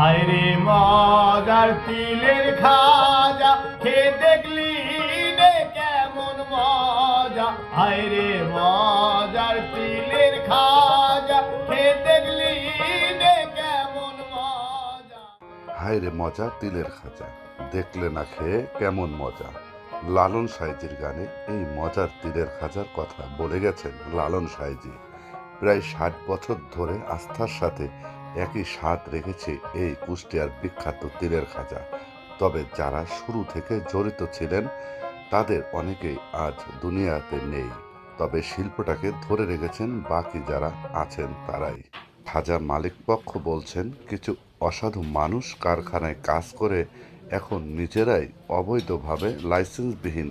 আরে মজার তিলের খাজা খেয়ে দেখলি রে কেমন মজা। আরে মজার তিলের খাজা খেয়ে দেখলি রে কেমন মজা। হায় রে মজা তিলের খাজা, দেখলে না খেয়ে কেমন মজা। লালন সাইজির গানে এই মজার তিলের খাজার কথা বলে গেছেন লালন সাইজি। প্রায় ৬০ বছর ধরে আস্থার সাথে একই স্বাদ রেখেছে এই কুষ্টিয়ার বিখ্যাত তিলের খাজা। তবে যারা শুরু থেকে জড়িত ছিলেন তাদের অনেকেই আজ দুনিয়াতে নেই, তবে শিল্পটাকে ধরে রেখেছেন বাকি যারা আছেন তারাই। খাজার মালিকপক্ষ বলছেন, কিছু অসাধু মানুষ কারখানায় কাজ করে এখন নিজেরাই অবৈধভাবে লাইসেন্সবিহীন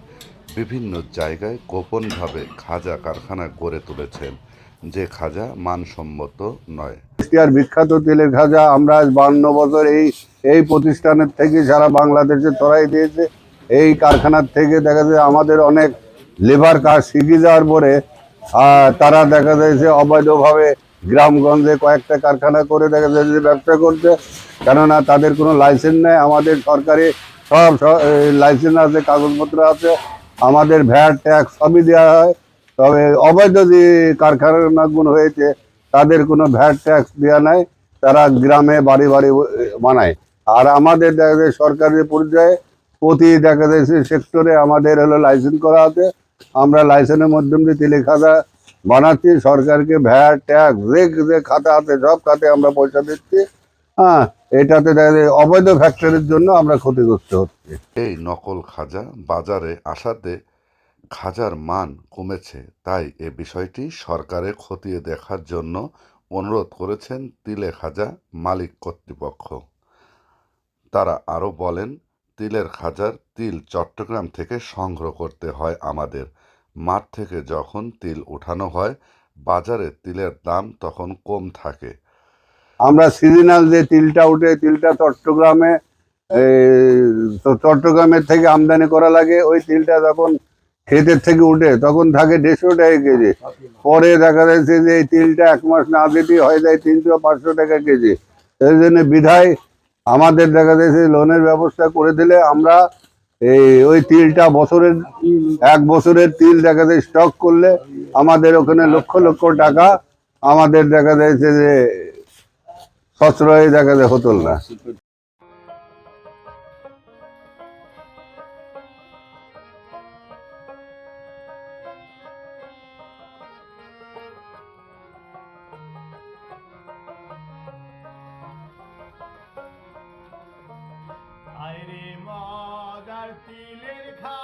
বিভিন্ন জায়গায় গোপনভাবে খাজা কারখানা গড়ে তুলেছেন, যে খাজা মানসম্মত নয়। কুষ্টিয়ার বিখ্যাত তিলের খাজা আমরা আজ 52 বছর এই প্রতিষ্ঠানের থেকে সারা বাংলাদেশে ছড়াই দিয়েছে। এই কারখানার থেকে দেখা যায় আমাদের অনেক লেবার কাজ শিখে যাওয়ার পরে তারা দেখা যাচ্ছে অবৈধভাবে গ্রামগঞ্জে কয়েকটা কারখানা করে দেখা যায় যে ব্যবসা করছে, কেননা তাদের কোনো লাইসেন্স নেই। আমাদের সরকারি সব লাইসেন্স আছে, কাগজপত্র আছে, আমাদের ভ্যাট ট্যাক্স সবই দেওয়া হয়। তবে অবৈধ যে কারখানাগুলো হয়েছে তাদের কোনো ভ্যাট ট্যাক্স দেওয়া নাই, তারা গ্রামে বাড়ি বাড়ি বানায়। আর আমাদের দেখা যায় সরকারি পর্যায়ে প্রতি দেখা যাচ্ছে সেক্টরে আমাদের হলো লাইসেন্স করা আছে। আমরা লাইসেন্সের মাধ্যমে তিলের খাজা বানাচ্ছি, সরকারকে ভ্যাট ট্যাক্স যে খাতে আছে সব খাতে আমরা পয়সা দিচ্ছি। হ্যাঁ, এটাতে দেখা যায় অবৈধ ফ্যাক্টরির জন্য আমরা ক্ষতিগ্রস্ত হচ্ছি। এই নকল খাজা বাজারে আসাতে খাজার মান কমেছে, তাই এ বিষয়টি সরকারে খতিয়ে দেখার জন্য অনুরোধ করেছেন তিলে খাজা মালিক কর্তৃপক্ষ। তারা আরও বলেন, তিলের খাজার তিল চট্টগ্রাম থেকে সংগ্রহ করতে হয় আমাদের। মাঠ থেকে যখন তিল উঠানো হয় বাজারে তিলের দাম তখন কম থাকে। আমরা সিজনাল যে তিলটা উঠে তিলটা চট্টগ্রামের থেকে আমদানি করা লাগে। ওই তিলটা যখন ক্ষেতের থেকে উঠে তখন থাকে 150 টাকা কেজি। পরে দেখা যাচ্ছে যে এই তিলটা 1 মাস না দিতেই হয়ে যায় 300-500 টাকা কেজি। সেই জন্য বিধায় আমাদের দেখা যাচ্ছে লোনের ব্যবস্থা করে দিলে আমরা ওই তিলটা 1 বছরের তিল দেখা যায় স্টক করলে আমাদের ওখানে লক্ষ লক্ষ টাকা আমাদের দেখা যাচ্ছে যে সশ্রয় দেখা যায় হতো না। আরে মজার তিলের খা